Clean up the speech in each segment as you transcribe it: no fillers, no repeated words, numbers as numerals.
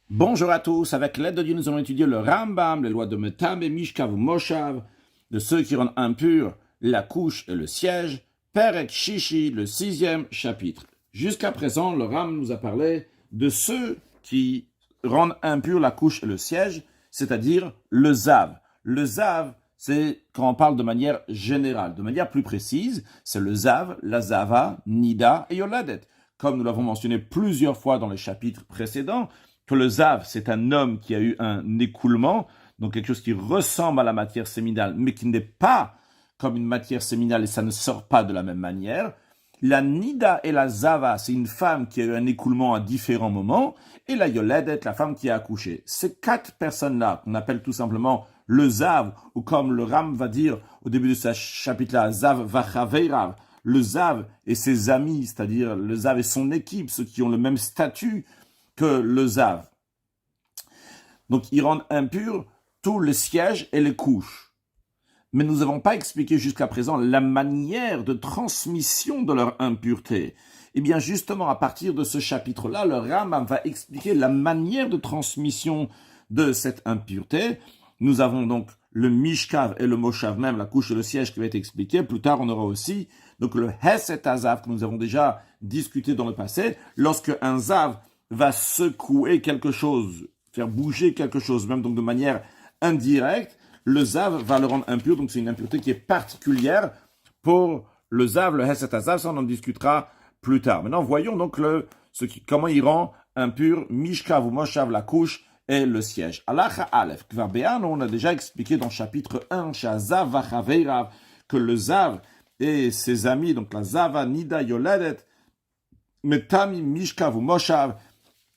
Bonjour à tous, avec l'aide de Dieu, nous allons étudier le Rambam, les lois de Metam et Mishkav ou Moshav, de ceux qui rendent impurs la couche et le siège, Perek Shishi, le 6e chapitre. Jusqu'à présent, le Rambam nous a parlé de ceux qui rendent impurs la couche et le siège, c'est-à-dire le Zav. Le Zav, c'est quand on parle de manière générale, de manière plus précise, c'est le Zav, la Zava, Nida et Yoladet. Comme nous l'avons mentionné plusieurs fois dans les chapitres précédents, que le Zav, c'est un homme qui a eu un écoulement, donc quelque chose qui ressemble à la matière séminale, mais qui n'est pas comme une matière séminale et ça ne sort pas de la même manière. La Nida et la Zava, c'est une femme qui a eu un écoulement à différents moments, et la Yoledet, la femme qui a accouché. Ces quatre personnes-là, qu'on appelle tout simplement le Zav, ou comme le Ram va dire au début de ce chapitre-là, Zav Vachaveirav, le Zav et ses amis, c'est-à-dire le Zav et son équipe, ceux qui ont le même statut que le Zav. Donc, ils rendent impurs tous les sièges et les couches. Mais nous n'avons pas expliqué jusqu'à présent la manière de transmission de leur impureté. Eh bien, justement, à partir de ce chapitre-là, le Rambam va expliquer la manière de transmission de cette impureté. Nous avons donc le Mishkav et le Moshav même, la couche et le siège qui va être expliqué. Plus tard, on aura aussi donc le Hesed Hazav que nous avons déjà discuté dans le passé. Lorsque un Zav va secouer quelque chose, faire bouger quelque chose, même donc de manière indirecte, le Zav va le rendre impur, donc c'est une impureté qui est particulière pour le Zav, le Hesed Hazav, ça on en discutera plus tard. Maintenant, voyons donc comment il rend impur Mishkav ou Moshav, la couche, et le siège. Alacha Aleph, Kvar Be'anu, on a déjà expliqué dans chapitre 1, Shazav Vachaveirav, que le Zav et ses amis, donc la Zava, Nida, Yoledet, Metami, Mishkav ou Moshav,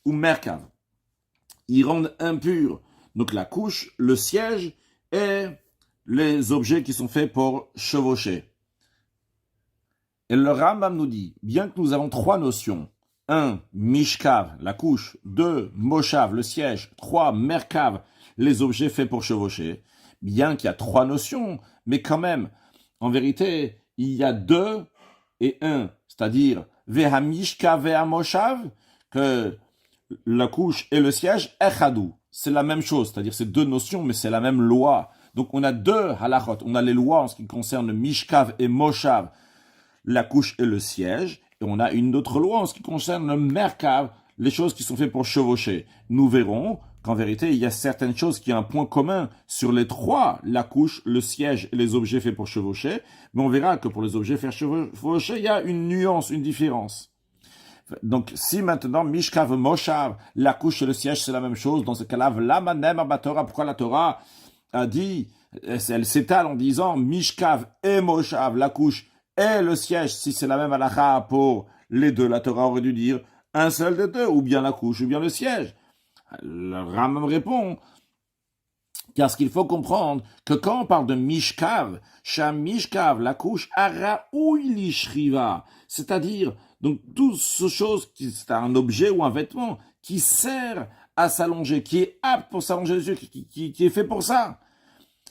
ou Merkav, ils rendent impurs donc la couche, le siège et les objets qui sont faits pour chevaucher. Et le Rambam nous dit, bien que nous avons trois notions, 1. Mishkav, la couche, 2. Moshav, le siège, 3. Merkav, les objets faits pour chevaucher, bien qu'il y a trois notions, mais quand même, en vérité, il y a 2 et 1, c'est-à-dire Veha Mishkav Veha Moshav, que la couche et le siège, echadou. C'est la même chose, c'est-à-dire c'est deux notions, mais c'est la même loi. Donc on a deux halachot, on a les lois en ce qui concerne Mishkav et Moshav, la couche et le siège, et on a une autre loi en ce qui concerne le Merkav, les choses qui sont faites pour chevaucher. Nous verrons qu'en vérité, il y a certaines choses qui ont un point commun sur les trois, la couche, le siège et les objets faits pour chevaucher, mais on verra que pour les objets faits chevaucher, il y a une nuance, une différence. Donc, si maintenant, Mishkav, Moshav, la couche et le siège, c'est la même chose, dans ce cas-là, Lama Nema Batora, pourquoi la Torah a dit, elle s'étale en disant Mishkav et Moshav, la couche et le siège, si c'est la même halakha pour les deux, la Torah aurait dû dire un seul des deux, ou bien la couche, ou bien le siège. Le Rambam répond, car ce qu'il faut comprendre, que quand on parle de Mishkav, Sham Mishkav, la couche, Araoui Shriva, c'est-à-dire, donc, toute chose qui c'est un objet ou un vêtement qui sert à s'allonger, qui est apte pour s'allonger dessus, qui est fait pour ça.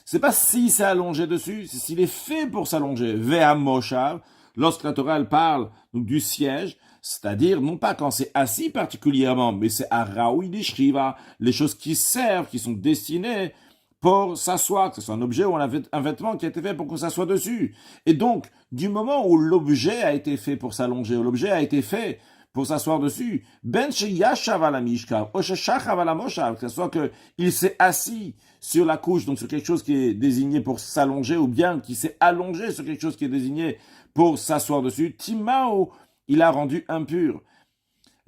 C'est pas si c'est allongé dessus, c'est s'il est fait pour s'allonger. Ve'am Moshav, lorsque la Torah elle parle donc, du siège, c'est-à-dire non pas quand c'est assis particulièrement, mais c'est Araoui Shriva, les choses qui servent, qui sont destinées pour s'asseoir, que ce soit un objet ou un vêtement qui a été fait pour qu'on s'assoie dessus. Et donc, du moment où l'objet a été fait pour s'allonger, où l'objet a été fait pour s'asseoir dessus, ben sheyashav ala mishkav, o sheshachav ala moshav, que ce soit qu'il s'est assis sur la couche, donc sur quelque chose qui est désigné pour s'allonger, ou bien qu'il s'est allongé sur quelque chose qui est désigné pour s'asseoir dessus, timao, il a rendu impur.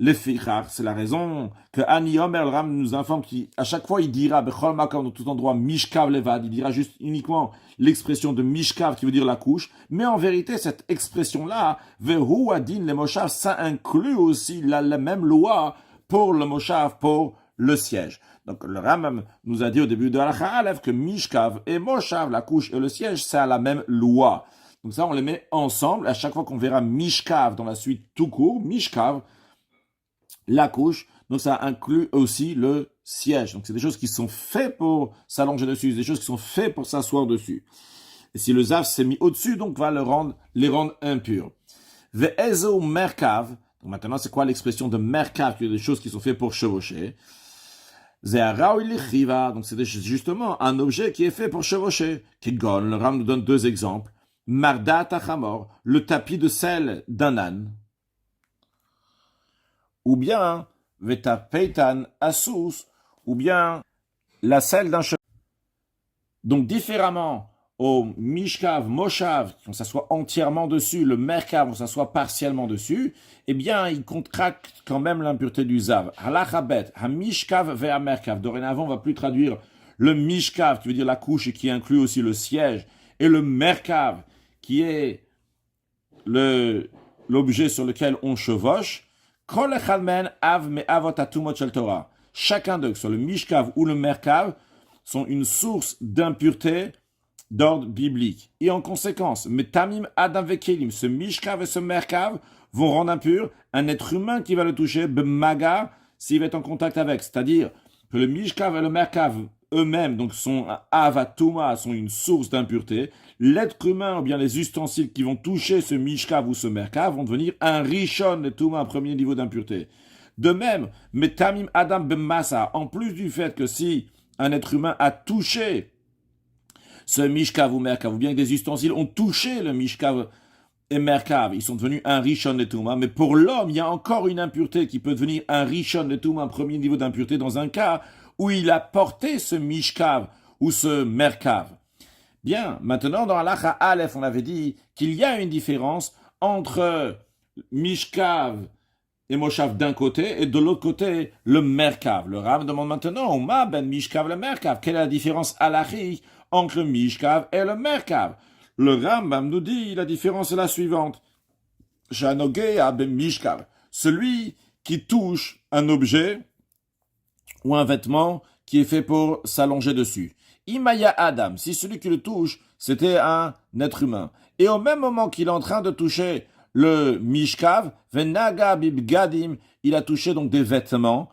Le fichar, c'est la raison que Ani Omer Ram nous informe qu'à chaque fois il dira bechol makam dans tout endroit mishkav levad, il dira juste uniquement l'expression de mishkav qui veut dire la couche, mais en vérité cette expression là vehu adin le moshav, ça inclut aussi la même loi pour le moshav, pour le siège. Donc le Ram nous a dit au début de la Aleph que mishkav et moshav, la couche et le siège, c'est la même loi. Donc ça on les met ensemble. À chaque fois qu'on verra mishkav dans la suite tout court, mishkav la couche, donc ça inclut aussi le siège. Donc c'est des choses qui sont faites pour s'allonger dessus, des choses qui sont faites pour s'asseoir dessus. Et si le zav s'est mis au-dessus, donc va les rendre impurs. Ve'ezo merkav, donc maintenant c'est quoi l'expression de merkav, qui est des choses qui sont faites pour chevaucher. Donc c'est justement un objet qui est fait pour chevaucher. Kigon, le Ram nous donne deux exemples. Mardat achamor, le tapis de sel d'un âne. Ou bien, vetapeitan asus, ou bien la selle d'un cheval. Donc différemment au mishkav, moshav, qu'on s'assoit entièrement dessus, le merkav, on s'assoit partiellement dessus, eh bien, il contracte quand même l'impureté du zav. Halachabet, ha-mishkav ve'a merkav. Dorénavant, on va plus traduire le mishkav, qui veut dire la couche et qui inclut aussi le siège, et le merkav, qui est l'objet sur lequel on chevauche. Kol echad men av me'avot hatumot shel Torah. Chacun d'eux, que ce soit le mishkav ou le merkav, sont une source d'impureté d'ordre biblique. Et en conséquence, Metamim Adam Vekelim, ce Mishkav et ce Merkav vont rendre impur un être humain qui va le toucher, B'maga, s'il va être en contact avec. C'est-à-dire que le Mishkav et le Merkav eux-mêmes, donc sont Avatuma, sont une source d'impureté. L'être humain ou bien les ustensiles qui vont toucher ce Mishkav ou ce Merkav vont devenir un Rishon, le Touma, un premier niveau d'impureté. De même, Metamim Adam B'masa, en plus du fait que si un être humain a touché ce mishkav ou merkav, ou bien que des ustensiles ont touché le mishkav et merkav, ils sont devenus un rishon letuma, mais pour l'homme, il y a encore une impureté qui peut devenir un rishon letuma, un premier niveau d'impureté, dans un cas où il a porté ce mishkav ou ce merkav. Bien, maintenant, dans Halacha Aleph, on avait dit qu'il y a une différence entre mishkav et moshav d'un côté, et de l'autre côté, le merkav. Le Rav demande maintenant, Oma ben mishkav le merkav, quelle est la différence halachique entre le mishkav et le merkav? Le Rambam nous dit, la différence est la suivante. Shanogea ben mishkav, celui qui touche un objet ou un vêtement qui est fait pour s'allonger dessus. Imaya Adam, si celui qui le touche, c'était un être humain. Et au même moment qu'il est en train de toucher le mishkav, venaga bibgadim, il a touché donc des vêtements,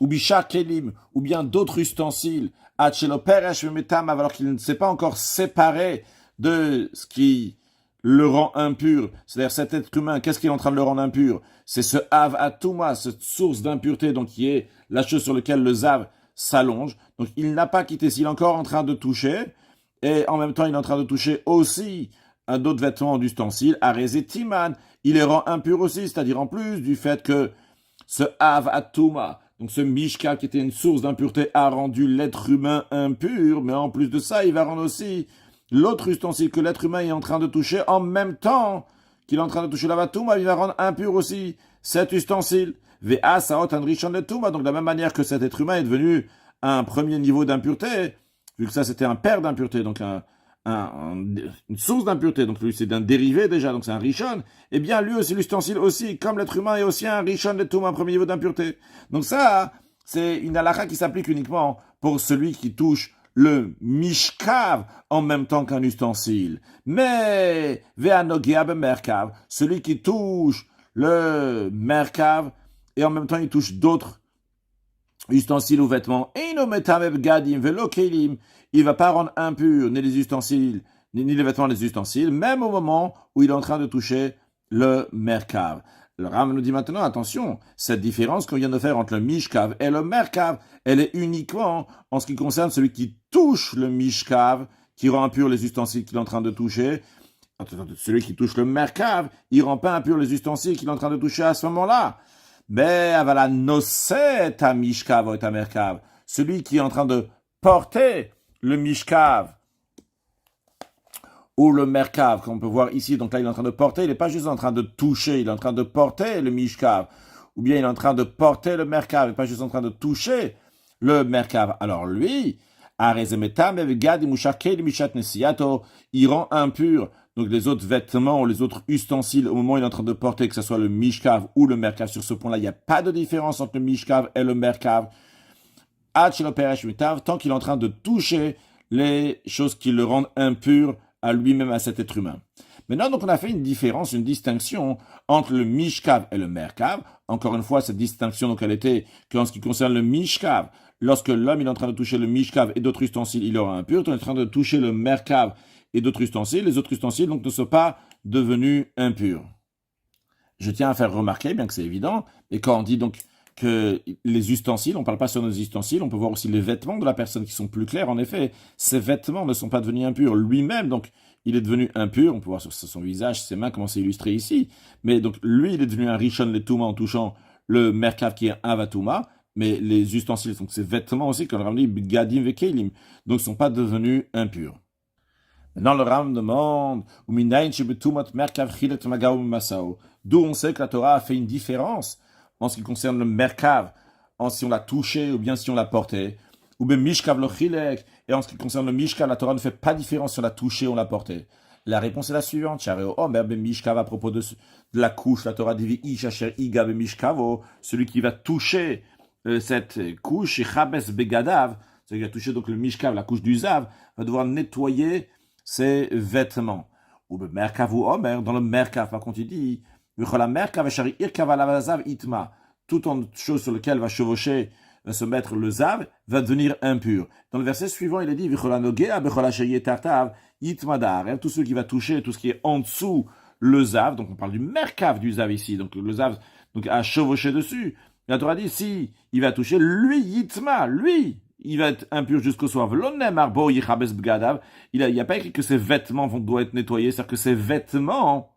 ou bishar kelim, ou bien d'autres ustensiles, achelo peresh metam, alors qu'il ne s'est pas encore séparé de ce qui le rend impur. C'est-à-dire cet être humain, qu'est-ce qui est en train de le rendre impur? C'est ce av atuma, cette source d'impureté, donc qui est la chose sur laquelle le zav s'allonge. Donc il n'a pas quitté, s'il est encore en train de toucher, et en même temps il est en train de toucher aussi un d'autres vêtements d'ustensiles, arezetiman, il les rend impurs aussi, c'est-à-dire en plus du fait que ce av atuma, donc ce mishka qui était une source d'impureté, a rendu l'être humain impur, mais en plus de ça, il va rendre aussi l'autre ustensile que l'être humain est en train de toucher, en même temps qu'il est en train de toucher la vatuma, il va rendre impur aussi cet ustensile. Ve'a saot an rishon letuma, donc de la même manière que cet être humain est devenu un premier niveau d'impureté, vu que ça c'était un père d'impureté, donc une source d'impureté, donc lui c'est d'un dérivé déjà, donc c'est un rishon, eh bien lui aussi, l'ustensile aussi, comme l'être humain est aussi un rishon letuma, un premier niveau d'impureté. Donc ça, c'est une halakha qui s'applique uniquement pour celui qui touche le mishkav en même temps qu'un ustensile. Mais ve'anogea bemerkav, celui qui touche le merkav et en même temps il touche d'autres ustensiles ou vêtements, il va pas rendre impur ni les ustensiles, ni les vêtements des ustensiles, même au moment où il est en train de toucher le merkav. Le Ram nous dit maintenant, attention, cette différence qu'on vient de faire entre le mishkav et le merkav, elle est uniquement en ce qui concerne celui qui touche le mishkav, qui rend impur les ustensiles qu'il est en train de toucher. Celui qui touche le merkav, il rend pas impur les ustensiles qu'il est en train de toucher à ce moment-là. Mais avala noset ta mishkav et ta merkav, celui qui est en train de porter le mishkav ou le merkav, comme on peut voir ici, donc là il est en train de porter, il n'est pas juste en train de toucher, il est en train de porter le mishkav, ou bien il est en train de porter le merkav, il n'est pas juste en train de toucher le merkav. Alors lui, il rend impur donc les autres vêtements ou les autres ustensiles au moment où il est en train de porter, que ce soit le mishkav ou le merkav. Sur ce point-là, il n'y a pas de différence entre le mishkav et le merkav. Tant qu'il est en train de toucher les choses qui le rendent impur à lui-même, à cet être humain. Maintenant, donc, on a fait une différence, une distinction entre le mishkav et le merkav. Encore une fois, cette distinction, donc, elle était qu'en ce qui concerne le mishkav, lorsque l'homme il est en train de toucher le mishkav et d'autres ustensiles, il aura impur. On est en train de toucher le merkav et d'autres ustensiles. Les autres ustensiles, donc, ne sont pas devenus impurs. Je tiens à faire remarquer, bien que c'est évident, et quand on dit donc que les ustensiles, on ne parle pas sur nos ustensiles, on peut voir aussi les vêtements de la personne qui sont plus clairs. En effet, ces vêtements ne sont pas devenus impurs. Lui-même, donc, il est devenu impur. On peut voir sur son visage, ses mains, comment c'est illustré ici. Mais donc, lui, il est devenu un rishon letuma en touchant le merkav qui est un vatuma. Mais les ustensiles, donc ces vêtements aussi, comme le Ram dit, gadim vekelim, donc ne sont pas devenus impurs. Maintenant, le Ram demande, d'où on sait que la Torah a fait une différence en ce qui concerne le merkav, si on l'a touché ou bien si on l'a porté, ou bien mishkav lo chilek, et en ce qui concerne le mishkav, la Torah ne fait pas différence si on l'a touché ou on l'a porté. La réponse est la suivante, mishkav à propos de la couche, la Torah dit ishacher iga be mishkavo, celui qui va toucher cette couche, chabes begadav, celui qui va toucher donc le mishkav, la couche du zav, va devoir nettoyer ses vêtements. Ou be merkav ou omer, dans le merkav, par contre il dit toute chose sur laquelle va chevaucher, va se mettre le zav, va devenir impur. Dans le verset suivant, il est dit tout ce qui va toucher, tout ce qui est en dessous le zav, donc on parle du merkav du zav ici, donc le zav donc, a chevauché dessus. La Torah dit, si il va toucher, lui, yitma, lui, il va être impur jusqu'au soir. Il n'y a pas écrit que ses vêtements doivent être nettoyés, c'est-à-dire que ses vêtements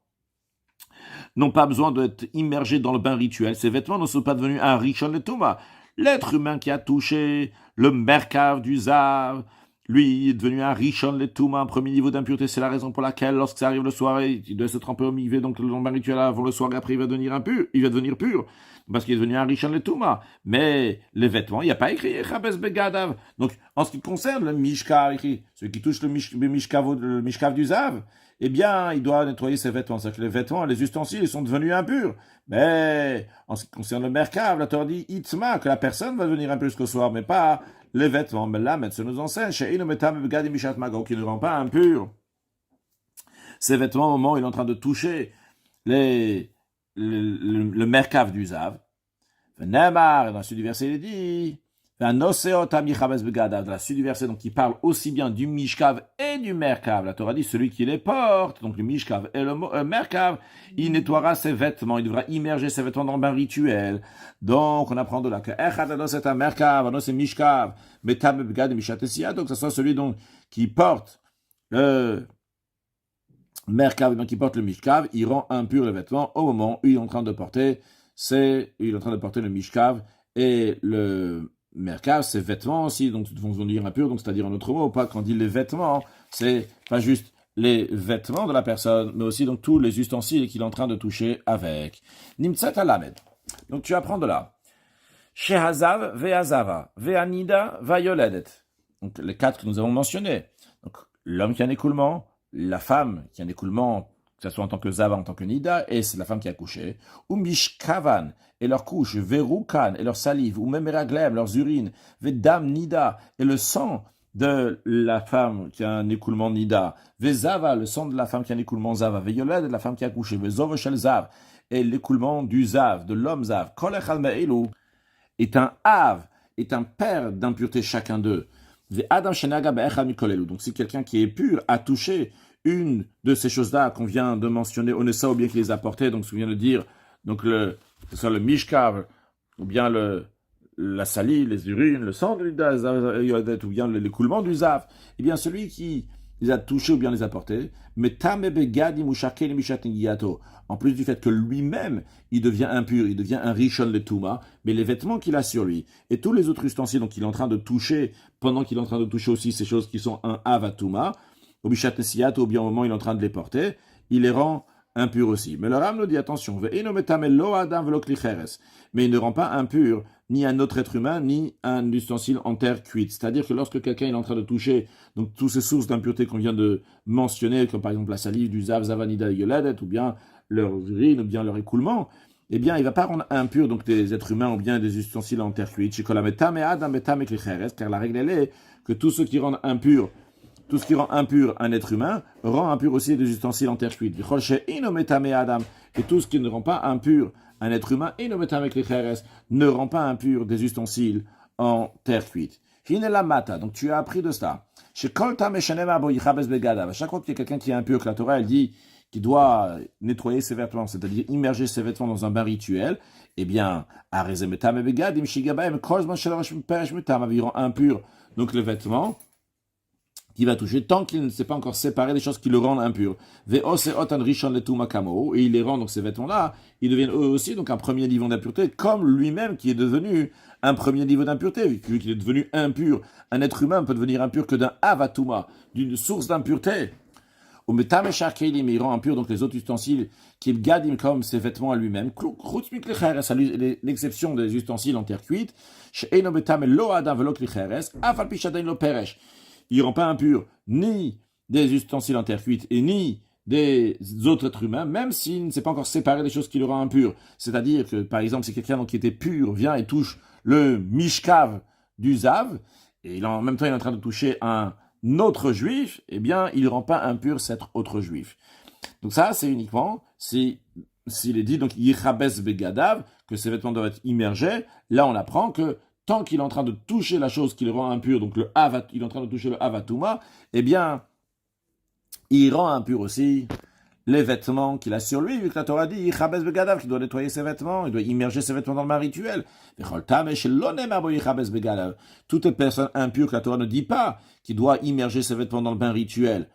n'ont pas besoin d'être immergés dans le bain rituel. Ces vêtements ne sont pas devenus un rishon letuma. L'être humain qui a touché le merkav du zav, lui, est devenu un rishon letuma, un premier niveau d'impureté. C'est la raison pour laquelle, lorsque ça arrive le soir, il doit se tremper au mikvé, donc le bain rituel avant le soir, et après il va devenir impur, il va devenir pur, parce qu'il est devenu un rishon letuma. Mais les vêtements, il n'y a pas écrit chabes begadav. Donc, en ce qui concerne le mishkav, ceux qui touchent le mishkav du zav, eh bien, il doit nettoyer ses vêtements. C'est-à-dire que les vêtements, les ustensiles, ils sont devenus impurs. Mais, en ce qui concerne le merkav, la Torah dit, itma, que la personne va devenir impure jusqu'au soir, mais pas les vêtements. Mais là, ça nous enseigne, qui ne rend pas impur ces vêtements au moment où il est en train de toucher le merkav du zav. Neymar, dans la suite du verset, il dit, de la suite du verset, donc il parle aussi bien du mishkav et du merkav. La Torah dit, celui qui les porte, donc le mishkav et le merkav, il nettoiera ses vêtements, il devra immerger ses vêtements dans le bain rituel. Donc, on apprend de là que c'est un merkav, c'est mishkav, donc que ce soit celui donc, qui porte le merkav, donc qui porte le mishkav, il rend impur les vêtements au moment où il est en train de porter, le mishkav et le merkav, c'est vêtements aussi, donc vont devenir impurs, donc c'est-à-dire en autre mot, pas quand on dit les vêtements, c'est pas juste les vêtements de la personne, mais aussi donc tous les ustensiles qu'il est en train de toucher avec. Nimtzat alamed. Donc tu apprends de là. Shehazav ve'azava, ve'anida va'yoledet. Donc les quatre que nous avons mentionnés. Donc l'homme qui a un écoulement, la femme qui a un écoulement, que ce soit en tant que zava, en tant que nida, et c'est la femme qui a couché, ou mishkavan, et leur couche, verukan, et leur salive, ou même raglem, leurs urines, vedam nida, et le sang de la femme qui a un écoulement nida, vezava, le sang de la femme qui a un écoulement zava, veyoled, de la femme qui a couché, vezov shel zav, et l'écoulement du zav, de l'homme zav, kol echad me'elu, est un av, est un père d'impureté chacun d'eux. Adam shenaga be'echad mikolelu. Donc si quelqu'un qui est pur a touché une de ces choses-là qu'on vient de mentionner, Onessa, ou bien qu'il les a portées, donc ce qu'on vient de dire, donc que ce soit le mishkav, ou bien la salive, les urines, le sang de l'udas, ou bien l'écoulement du zav, eh bien celui qui les a touchés ou bien les a portés, en plus du fait que lui-même, il devient impur, il devient un rishon letuma, mais les vêtements qu'il a sur lui, et tous les autres ustensiles donc il est en train de toucher, pendant qu'il est en train de toucher aussi ces choses qui sont un avatuma, ou bien au moment où il est en train de les porter, il les rend impurs aussi. Mais le Ram nous dit attention, mais il ne rend pas impur ni un autre être humain, ni un ustensile en terre cuite. C'est-à-dire que lorsque quelqu'un est en train de toucher donc toutes ces sources d'impureté qu'on vient de mentionner, comme par exemple la salive du zav, zavanida et yoledet, ou bien leur urine, ou bien leur écoulement, eh bien, il ne va pas rendre impur donc des êtres humains ou bien des ustensiles en terre cuite. Car la règle elle est que tout ce qui rend impur un être humain rend impur aussi des ustensiles en terre cuite. Et tout ce qui ne rend pas impur un être humain, ne rend pas impur des ustensiles en terre cuite. Donc tu as appris de cela. À chaque fois qu'il y a quelqu'un qui est impur, que la Torah elle dit qui doit nettoyer ses vêtements, c'est-à-dire immerger ses vêtements dans un bain rituel, eh bien, il rend impur donc le vêtement qui va toucher tant qu'il ne s'est pas encore séparé des choses qui le rendent impur. Et il les rend, donc ces vêtements-là, ils deviennent eux aussi donc un premier niveau d'impureté, comme lui-même qui est devenu un premier niveau d'impureté, vu qu'il est devenu impur. Un être humain peut devenir impur que d'un avatuma, d'une source d'impureté. Il rend impur donc les autres ustensiles qu'il gadim comme ses vêtements à lui-même. L'exception des ustensiles en terre cuite. Il ne rend pas impur ni des ustensiles en terre cuite et ni des autres êtres humains, même s'il ne s'est pas encore séparé des choses qui le rendent impur. C'est-à-dire que, par exemple, si quelqu'un qui était pur vient et touche le mishkav du zav, et en même temps il est en train de toucher un autre juif, eh bien, il ne rend pas impur cet autre juif. Donc ça, c'est uniquement s'il est dit, donc, yichabes begadav, que ses vêtements doivent être immergés. Là, on apprend que tant qu'il est en train de toucher la chose qui le rend impur, donc il est en train de toucher le avatuma, eh bien, il rend impur aussi les vêtements qu'il a sur lui, vu que la Torah dit, yichabes begadav, qu'il doit nettoyer ses vêtements, il doit immerger ses vêtements dans le bain rituel. Toute personne impure que la Torah ne dit pas, qui doit immerger ses vêtements dans le bain rituel.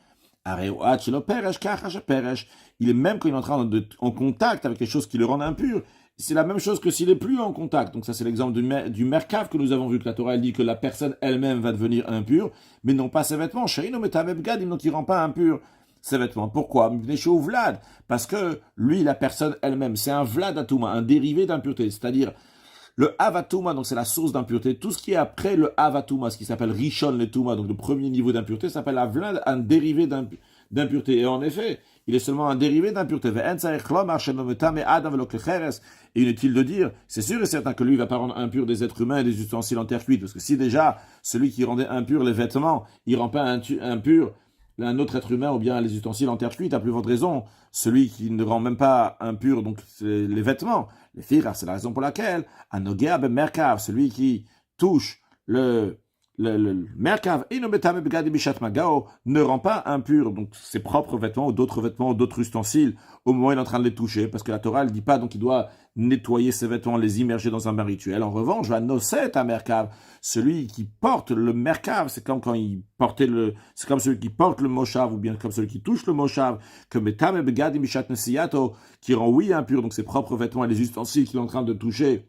Il est même quand il est en contact avec les choses qui le rendent impur. C'est la même chose que s'il est plus en contact. Donc ça, c'est l'exemple du merkav que nous avons vu, que la Torah elle dit que la personne elle-même va devenir impure, mais non pas ses vêtements. Donc il ne rend pas impur ses vêtements. Pourquoi? Parce que lui, la personne elle-même, c'est un vladatuma, un dérivé d'impureté. C'est-à-dire, le avatuma, donc c'est la source d'impureté. Tout ce qui est après le avatuma, ce qui s'appelle rishon letuma, donc le premier niveau d'impureté, s'appelle la vlad, un dérivé d'impureté. Et en effet, il est seulement un dérivé d'impureté. Et inutile de dire, c'est sûr et certain que lui ne va pas rendre impur des êtres humains et des ustensiles en terre cuite, parce que si déjà, celui qui rendait impur les vêtements, il ne rend pas impur un autre être humain ou bien les ustensiles en terre cuite, à plus forte raison, celui qui ne rend même pas impur donc les vêtements, les filles, c'est la raison pour laquelle, Anogea ben merkav, celui qui touche le merkav et ne rend pas impur donc ses propres vêtements ou d'autres ustensiles au moment où il est en train de les toucher, parce que la Torah ne dit pas donc il doit nettoyer ses vêtements, les immerger dans un bain rituel. En revanche, va noset à merkav, celui qui porte le merkav, c'est comme quand il portait c'est comme celui qui porte le moshav ou bien comme celui qui touche le moshav, que metame begadim bishat nesiyato, qui rend impur donc ses propres vêtements et les ustensiles qu'il est en train de toucher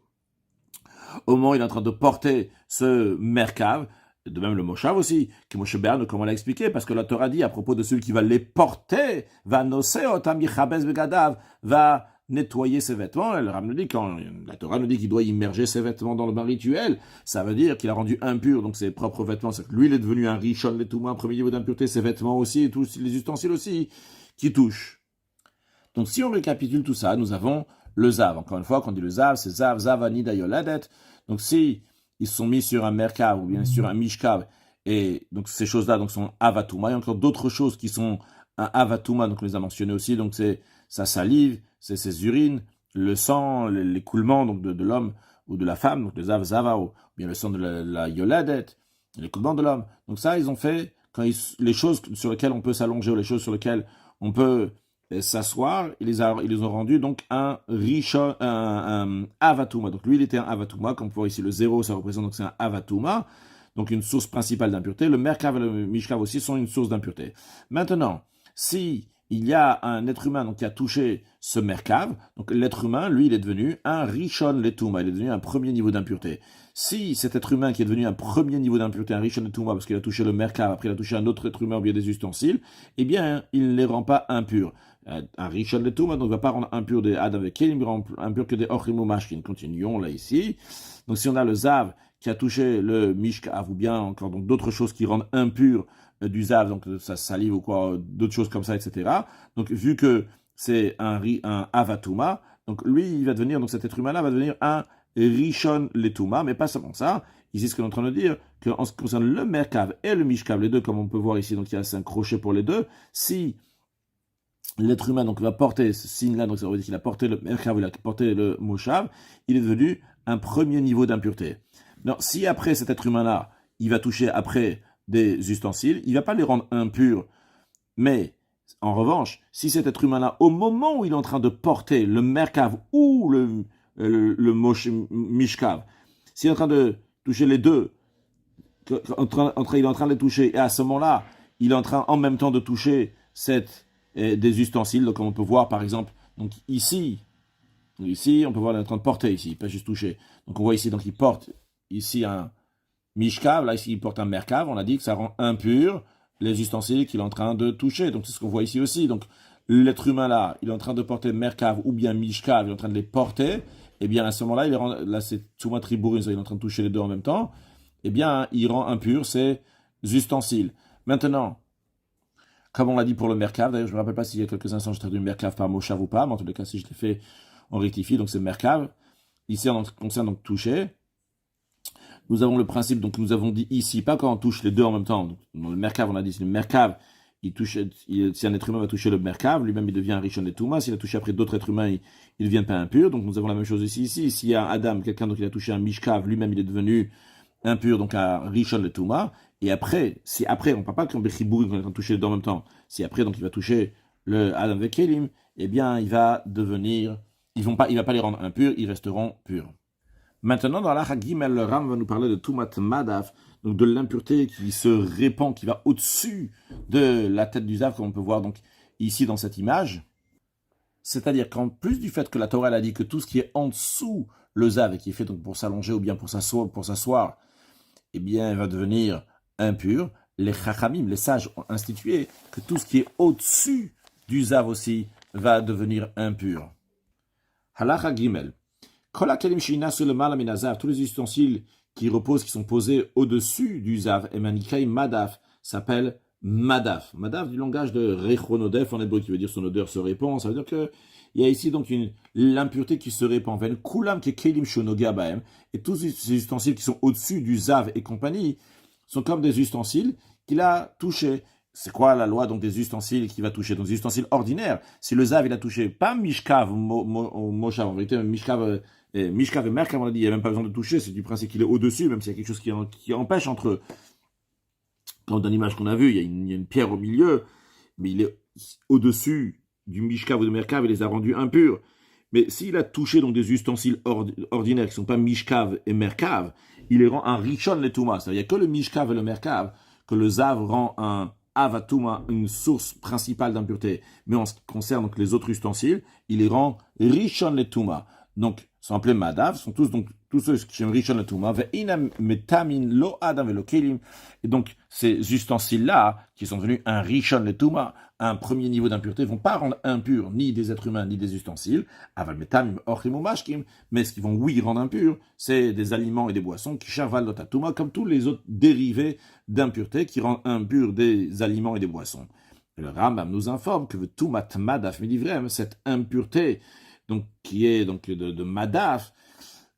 au moment où il est en train de porter ce merkav. De même le moshav aussi, que Moshe Berne, comme on l'a expliqué, parce que la Torah dit à propos de celui qui va les porter, va nosé otam yichabes begadav, va nettoyer ses vêtements. Et le Ram nous dit, quand la Torah nous dit qu'il doit immerger ses vêtements dans le bain rituel, ça veut dire qu'il a rendu impur donc ses propres vêtements. C'est que lui, il est devenu un rishon letouma, un premier niveau d'impureté, ses vêtements aussi, et tous les ustensiles aussi, qui touchent. Donc si on récapitule tout ça, nous avons le zav. Encore une fois, quand on dit le zav, c'est zav, zavanida yoladet. Donc si ils sont mis sur un merkav ou bien sur un mishkav, et donc ces choses-là donc sont avatuma. Il y a encore d'autres choses qui sont un avatuma, donc on les a mentionnées aussi, donc c'est sa salive, c'est ses urines, le sang, l'écoulement donc de l'homme ou de la femme, donc le zav zava, ou bien le sang de la yoladet, l'écoulement de l'homme. Donc ça, ils ont fait, les choses sur lesquelles on peut s'allonger ou les choses sur lesquelles on peut s'asseoir, ils les ont rendus donc un rishon, un avatuma. Donc lui, il était un avatuma. Comme on peut voir ici, le 0, ça représente donc c'est un avatuma, donc une source principale d'impureté. Le merkav et le mishkav aussi sont une source d'impureté. Maintenant, si il y a un être humain donc, qui a touché ce merkav, donc l'être humain, lui, il est devenu un rishon letuma, il est devenu un premier niveau d'impureté. Si cet être humain qui est devenu un premier niveau d'impureté, un rishon letuma, parce qu'il a touché le merkav, après il a touché un autre être humain ou bien des ustensiles, eh bien, il ne les rend pas impurs. Un rishon letuma, donc il ne va pas rendre impur des adam et kelim, il rend impur que des ochrim ou mashkin. Continuons là ici. Donc si on a le zav qui a touché le mishkav ou bien encore donc d'autres choses qui rendent impur du zav, donc sa salive ou quoi, d'autres choses comme ça, etc. Donc vu que c'est un avatuma, donc lui il va devenir, donc cet être humain-là va devenir un rishon letuma, mais pas seulement ça. Ici, ce qu'on est en train de dire, qu'en ce qui concerne le merkav et le mishkav, les deux, comme on peut voir ici, donc il y a un crochet pour les deux, si l'être humain donc va porter ce signe-là, donc ça veut dire qu'il a porté le merkav, il a porté le moshav, il est devenu un premier niveau d'impureté. Non, si après cet être humain-là, il va toucher après des ustensiles, il ne va pas les rendre impurs, mais En revanche, si cet être humain-là, au moment où il est en train de porter le merkav ou mishkav, s'il est en train de toucher les deux, il est en train de les toucher, et à ce moment-là, il est en train en même temps de toucher des ustensiles, donc comme on peut voir par exemple, donc ici, on peut voir qu'il est en train de porter ici, pas juste toucher. Donc on voit ici, donc il porte ici un mishkav, là ici il porte un merkav, on a dit que ça rend impur les ustensiles qu'il est en train de toucher. Donc c'est ce qu'on voit ici aussi. Donc l'être humain là, il est en train de porter merkav ou bien mishkav, il est en train de les porter. Et bien à ce moment-là, là c'est Tzumat Riburin, il est en train de toucher les deux en même temps. Eh bien il rend impur ces ustensiles. Maintenant, comme on l'a dit pour le merkav, d'ailleurs je ne me rappelle pas s'il y a quelques instants je traduis le merkav par moshav ou pas, mais en tous les cas si je l'ai fait, on rectifie. Donc c'est merkav. Ici on concerne donc toucher. Nous avons le principe, donc nous avons dit ici, pas quand on touche les deux en même temps. Donc, dans le merkav, on a dit, si le merkav, si un être humain va toucher le merkav, lui-même il devient un rishon et touma. S'il a touché après d'autres êtres humains, il ne devient pas impur. Donc nous avons la même chose ici. S'il y a Adam, quelqu'un donc il a touché un mishkav, lui-même il est devenu impur, donc un rishon et touma. Et après, si après, on ne parle pas qu'on bechibou, qu'on est en train de toucher les deux en même temps. Si après, donc il va toucher le Adam vekelim, eh bien il va devenir, il va pas les rendre impurs, ils resteront purs. Maintenant, dans l'Acha Gimel, le Ram va nous parler de Tumat Madaf, donc de l'impureté qui se répand, qui va au-dessus de la tête du Zav, comme on peut voir donc ici dans cette image. C'est-à-dire qu'en plus du fait que la Torah elle a dit que tout ce qui est en dessous le Zav et qui est fait donc pour s'allonger ou bien pour s'asseoir, eh bien, va devenir impur. Les Chachamim, les sages, ont institué que tout ce qui est au-dessus du Zav aussi va devenir impur. Halacha Gimel. Tous les ustensiles qui reposent, qui sont posés au-dessus du zav, et manikai madaf, s'appellent madaf. Madaf du langage de rechonodef en hébreu, qui veut dire son odeur se répand. Ça veut dire qu'il y a ici donc l'impureté qui se répand. Et tous ces ustensiles qui sont au-dessus du zav et compagnie sont comme des ustensiles qu'il a touchés. C'est quoi la loi donc des ustensiles qui va toucher? Donc des ustensiles ordinaires. Si le zav il a touché, pas mishkav ou moshav, en vérité mishkav et merkav, on a dit, il n'y a même pas besoin de toucher, c'est du principe qu'il est au-dessus, même s'il y a quelque chose qui empêche entre eux. Dans l'image qu'on a vue, il y a une pierre au milieu, mais il est au-dessus du mishkav ou de merkav, il les a rendus impurs. Mais s'il a touché donc des ustensiles ordinaires qui ne sont pas mishkav et merkav, il les rend un rishon letuma. C'est-à-dire qu'il n'y a que le mishkav et le merkav que le zav rend un avatuma, une source principale d'impureté. Mais en ce qui concerne donc les autres ustensiles, il les rend rishon letuma. Donc, sont appelés Madav, sont tous ceux qui sont Rishon le Touma, Metamin lo Adam velo Kelim. Et donc, ces ustensiles-là, qui sont devenus un Rishon le Touma, un premier niveau d'impureté, vont pas rendre impurs ni des êtres humains, ni des ustensiles, Aval Metamim Ochim Mashkim, mais ce qui vont, oui, rendre impurs, c'est des aliments et des boissons, qui Shaval Lotatuma, comme tous les autres dérivés d'impureté qui rendent impurs des aliments et des boissons. Et le Rambam nous informe que Tumat Madaf Midivrem, cette impureté, donc qui est donc de Madaf,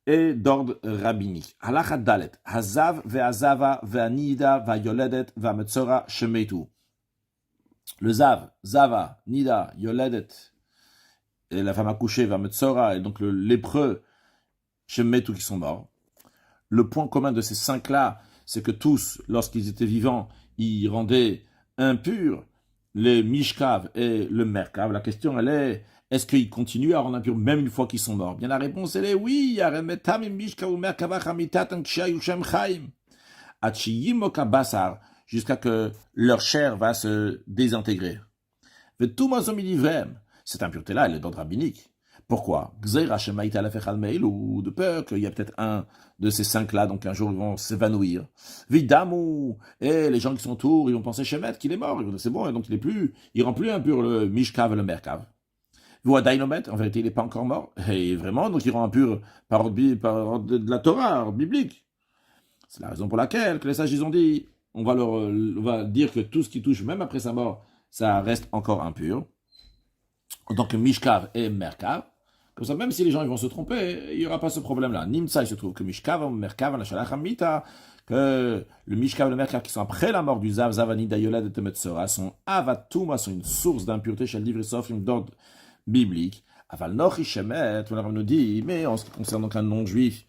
et d'ordre rabbinique. Halakha Dalet, Hazav ve'azava ve'anida ve'yoledet ve'ametzora shemetu. Le Zav, Zava, Nida, Yoledet, et la femme accouchée, ve'ametzora, et donc le lépreux, shemetu, qui sont morts. Le point commun de ces cinq-là, c'est que tous, lorsqu'ils étaient vivants, ils rendaient impurs les Mishkav et le Merkav. La question, elle est-ce qu'ils continuent à rendre impurs même une fois qu'ils sont morts? Bien, la réponse, elle est oui. Jusqu'à que leur chair va se désintégrer. Cette impureté-là, elle est d'ordre rabbinique. Pourquoi? Ou de peur qu'il y a peut-être un de ces cinq-là, donc un jour ils vont s'évanouir. Vidamou, et les gens qui sont autour, ils vont penser Shemet qu'il est mort, ils vont dire c'est bon, et donc il rend plus impur le Mishkav et le Merkav. Dainomet, en vérité il n'est pas encore mort, et vraiment, donc il rend impur par ordre de la Torah biblique. C'est la raison pour laquelle que les sages ils ont dit, on va dire que tout ce qui touche, même après sa mort, ça reste encore impur. Donc Mishkav et Merkav. Comme ça, même si les gens ils vont se tromper, il n'y aura pas ce problème-là. Nimsa, il se trouve que Mishkav, Merkav, la Shalach Hamita, que le Mishkav et le Merkav qui sont après la mort du Zav, Zavani, Dayolad et Temetzora, sont Avatuma, sont une source d'impureté chez le livre Sof, d'ordre biblique. Aval Nochi Shemet, on nous dit, mais en ce qui concerne donc un non-juif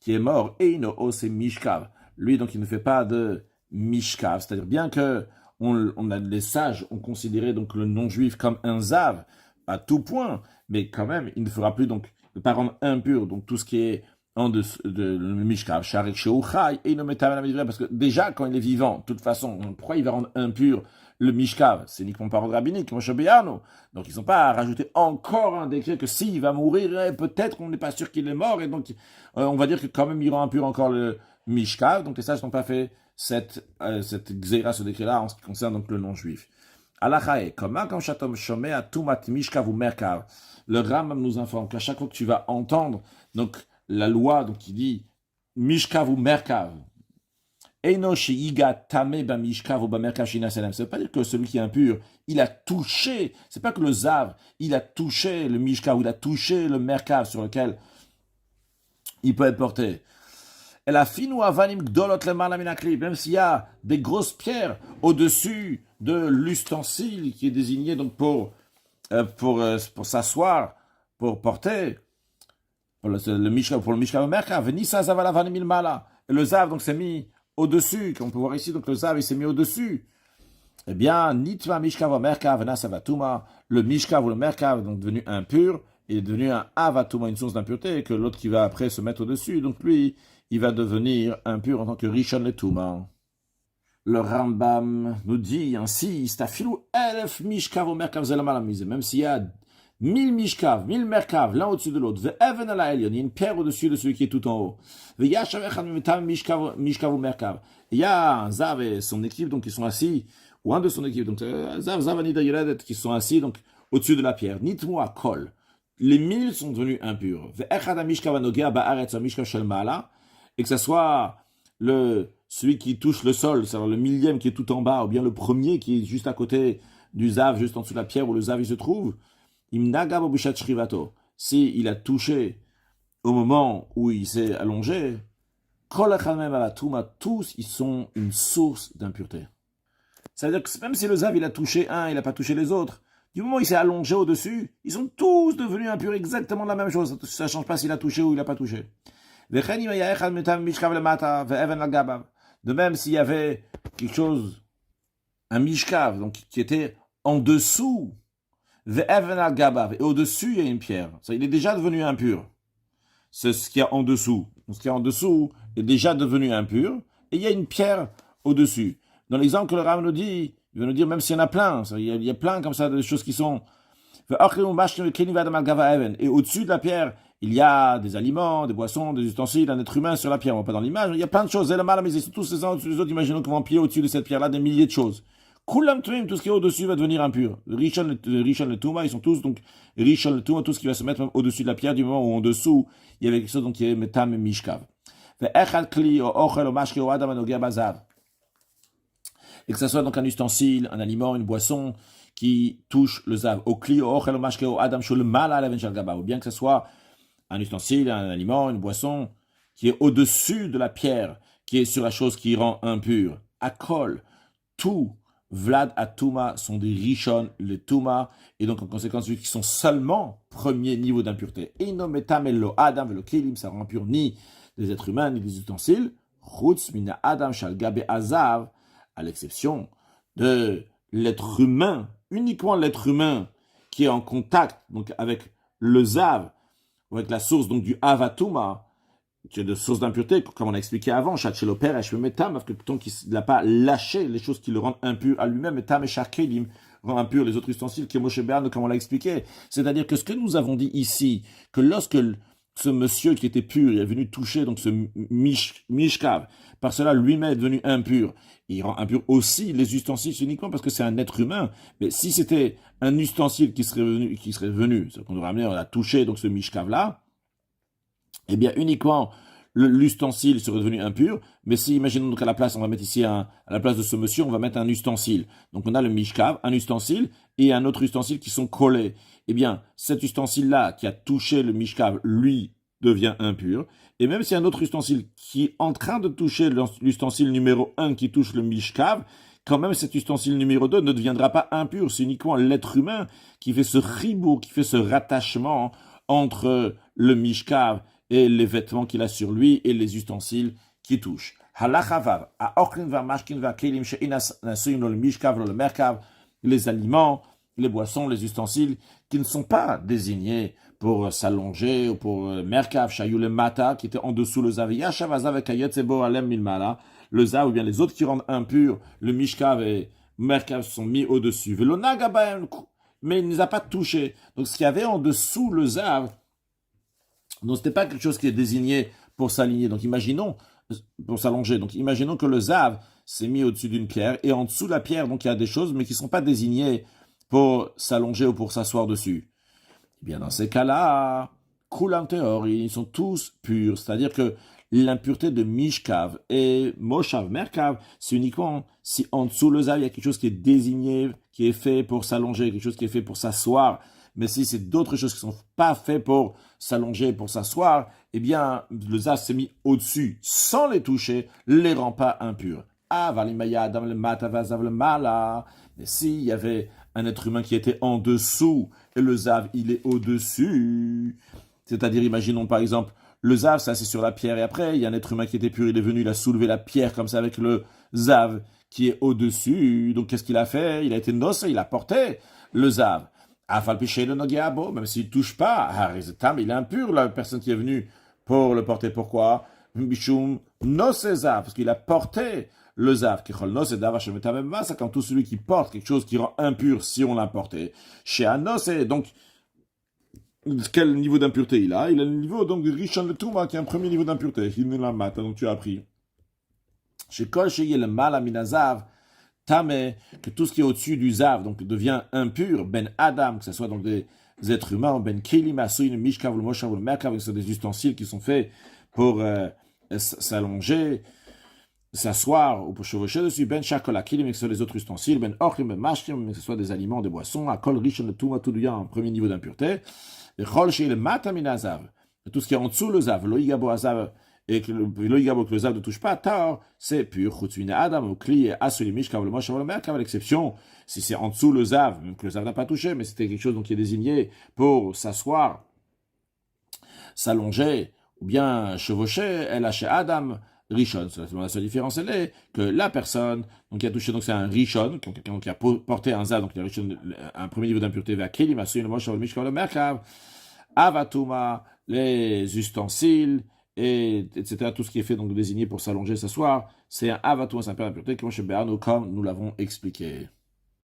qui est mort, Eino Ose Mishkav, lui donc il ne fait pas de Mishkav, c'est-à-dire bien que les sages ont considéré donc le non-juif comme un zav, à tout point, mais quand même, il ne fera plus donc, ne pas rendre impur, donc tout ce qui est en dessous de le mishkav, sharek sheuchai, et il ne met pas la parce que déjà, quand il est vivant, de toute façon, pourquoi il va rendre impur le mishkav? C'est uniquement par ordre rabbinique, Moshe Beyano. Donc ils n'ont pas rajouté encore un décret que s'il va mourir, peut-être on n'est pas sûr qu'il est mort, et donc on va dire que quand même il rend impur encore le mishkav, donc les sages n'ont pas fait cette xéra, ce décret-là, en ce qui concerne donc le non-juif. Alachae, comme chatom shomé à tumat mishkav ou merkav. Le Rambam nous informe qu'à chaque fois que tu vas entendre donc la loi donc qui dit mishkav ou merkav, Eino sheiga tame ba mishkav ou ba merkav shina selem. Ça veut pas dire que celui qui est impur, il a touché. C'est pas que le zav, il a touché le mishkav ou il a touché le merkav sur lequel il peut être porté. Et la finu avanim gdolot lemala min hakli, même s'il y a des grosses pierres au-dessus de l'ustensile qui est désigné donc pour s'asseoir, pour porter, pour le mishkav merkav, venisa zavala vanim ilmala. Et le zav donc s'est mis au-dessus, comme on peut voir ici, donc le zav il s'est mis au-dessus. Eh bien, nitma mishkav merkav nasavatuma, le mishkav ou le merkav donc devenu impur, il est devenu un avatuma, une source d'impureté, que l'autre qui va après se mettre au-dessus, donc lui, il va devenir impur en tant que rishon letuma. Le Rambam nous dit ainsi, stafilou elef mishkav ou merkav zelamalamizé, même s'il y a 1000 mishkav, 1000 merkav, l'un au-dessus de l'autre, ve'even ala elion, il y a une pierre au-dessus de celui qui est tout en haut. Ve'yashav echad mitam mishkav ou merkav. Il y a un zav et son équipe, donc ils sont assis, ou un de son équipe, donc zav anida yeredet, qui sont assis donc au-dessus de la pierre. Nitmo a kol. Les 1000 sont devenus impurs. Ve'echad mishkav anogea ba'aretz mishkav shel ma'ala, et que ce soit celui qui touche le sol, c'est-à-dire le millième qui est tout en bas, ou bien le premier qui est juste à côté du zav, juste en dessous de la pierre où le zav il se trouve, si il a touché au moment où il s'est allongé, tous ils sont une source d'impureté. C'est-à-dire que même si le zav il a touché un, il n'a pas touché les autres, du moment où il s'est allongé au-dessus, ils sont tous devenus impurs, exactement la même chose. Ça ne change pas s'il a touché ou il n'a pas touché. De même, s'il y avait quelque chose, un mishkav, donc qui était en dessous, et au-dessus, il y a une pierre. Ça, il est déjà devenu impur. C'est ce qu'il y a en dessous. Donc, ce qu'il y a en dessous est déjà devenu impur, et il y a une pierre au-dessus. Dans l'exemple que le Rav nous dit, il va nous dire, même s'il y en a plein, il y a plein comme ça de choses qui sont... Et au-dessus de la pierre, il y a des aliments, des boissons, des ustensiles, un être humain sur la pierre. On va pas dans l'image, il y a plein de choses. Mais c'est tous les uns au-dessus des autres. Imaginons qu'on va empiler au-dessus de cette pierre-là des milliers de choses. Kulam Tuim, tout ce qui est au-dessus va devenir impur. Rishon le Touma, ils sont tous donc Rishon le Touma, tout ce qui va se mettre même au-dessus de la pierre du moment où en dessous, il y avait quelque chose donc qui est Metam et Mishkav. Et que ça soit donc un ustensile, un aliment, une boisson qui touche le zav. Ou bien que ce soit un ustensile, un aliment, une boisson qui est au-dessus de la pierre, qui est sur la chose qui rend impure. Akol, tout, Vlad Atuma sont des Rishon, les Tuma, et donc en conséquence, qui sont seulement premier niveau d'impureté. Et no metamelo Adam velo Kelim, ça rend impur ni des êtres humains, ni des ustensiles. Chutz mina Adam shal gabe azav, à l'exception de l'être humain, uniquement l'être humain qui est en contact donc avec le zav, avec la source donc du avatuma, qui est de source d'impureté, comme on a expliqué avant, Shachelo Peresh Metam, parce que tant qu'il n'a pas lâché les choses qui le rendent impur à lui-même, Metam et Shakelim rend impur les autres ustensiles, qui est Moshe Beyano, comme on l'a expliqué. C'est-à-dire que ce que nous avons dit ici, que lorsque ce monsieur qui était pur, il est venu toucher donc ce mishkav, par cela lui-même est devenu impur, il rend impur aussi les ustensiles uniquement parce que c'est un être humain. Mais si c'était un ustensile qui serait venu, c'est qu'on aurait amené, on a touché donc ce mishkav-là, eh bien, uniquement l'ustensile serait devenu impur, mais si, imaginons donc à la place, on va mettre ici, à la place de ce monsieur, on va mettre un ustensile. Donc on a le mishkav, un ustensile, et un autre ustensile qui sont collés. Eh bien, cet ustensile-là, qui a touché le mishkav, lui, devient impur. Et même si un autre ustensile qui est en train de toucher l'ustensile numéro 1 qui touche le mishkav, quand même cet ustensile numéro 2 ne deviendra pas impur. C'est uniquement l'être humain qui fait ce ribour, qui fait ce rattachement entre le mishkav et les vêtements qu'il a sur lui et les ustensiles qui touchent. halachavav, aochlin vamashkin vakelim sheinas nasuim lo le mishkav lo le merkav, les aliments, les boissons, les ustensiles qui ne sont pas désignés pour s'allonger ou pour merkav, shayou le mata, qui était en dessous le zav, yashav azav et kayotzebo alem milmala, le zav ou bien les autres qui rendent impurs, le mishkav et merkav sont mis au-dessus. Velo nagabaem, mais il ne les a pas touchés. Donc ce qu'il y avait en dessous le zav, donc c'était pas quelque chose qui est désigné pour s'aligner. Donc imaginons, pour s'allonger. Donc imaginons que le zav s'est mis au-dessus d'une pierre et en dessous de la pierre, donc il y a des choses mais qui sont pas désignées pour s'allonger ou pour s'asseoir dessus. Eh bien dans ces cas-là, kulam théorie, ils sont tous purs. C'est-à-dire que l'impureté de mishkav et moshav, merkav, c'est uniquement si en dessous le zav, il y a quelque chose qui est désigné, qui est fait pour s'allonger, quelque chose qui est fait pour s'asseoir. Mais si c'est d'autres choses qui ne sont pas faites pour s'allonger, pour s'asseoir, eh bien, le zav s'est mis au-dessus, sans les toucher, les rend pas impurs. Ah, valimaya adam le mata vazav le mala. Mais s'il y avait un être humain qui était en dessous, et le zav, il est au-dessus, c'est-à-dire, imaginons par exemple, le zav, ça c'est sur la pierre, et après, il y a un être humain qui était pur, il est venu, il a soulevé la pierre comme ça avec le zav qui est au-dessus. Donc, qu'est-ce qu'il a fait? Il a été nocé, il a porté le zav. Même s'il ne touche pas, il est impur, la personne qui est venue pour le porter. Pourquoi? Parce qu'il a porté le zav. C'est quand tout celui qui porte quelque chose qui rend impur si on l'a porté. Chez Anos, donc, quel niveau d'impureté il a? Il a le niveau, donc, de Rishon le Touma, qui est un premier niveau d'impureté. Il ne l'a mat, donc tu as appris. Chez Kol, chez le mal à Minazav, Tamé, que tout ce qui est au-dessus du zav donc devient impur, ben Adam, que ce soit donc des êtres humains, ben Kilim, Asuin, Mishkav, le Moshav, le Merkav, que ce sont des ustensiles qui sont faits pour s'allonger, s'asseoir ou pour chevaucher dessus, ben Shakola Kilim, que ce sont des autres ustensiles, ben Ochlim, ben Mashkim, que ce soit des aliments, des boissons, à Kol Rishon, le Touma, tout devient un premier niveau d'impureté, et Chol, chez le Mataminazav, tout ce qui est en dessous le zav, Loïgabo Azav, et que le zav ne touche pas, tar, c'est pur. Chutzvine Adam, ou Kli, Asuli Mishkav, le Moshav, le Merkav, à l'exception, si c'est en dessous le zav, même que le zav n'a pas touché, mais c'était quelque chose donc, qui est désigné pour s'asseoir, s'allonger, ou bien chevaucher, elle a chez Adam, Rishon. La seule différence, elle est que la personne, donc qui a touché, donc c'est un Rishon, donc quelqu'un qui a porté un zav, donc il a Rishon, un premier niveau d'impureté vers Kelim, Asuli, le Moshav, le Mishkav, le Merkav, Avatuma, les ustensiles, et etc., tout ce qui est fait, donc désigné pour s'allonger, s'asseoir, c'est un avatou, c'est un père impureté, comme nous l'avons expliqué.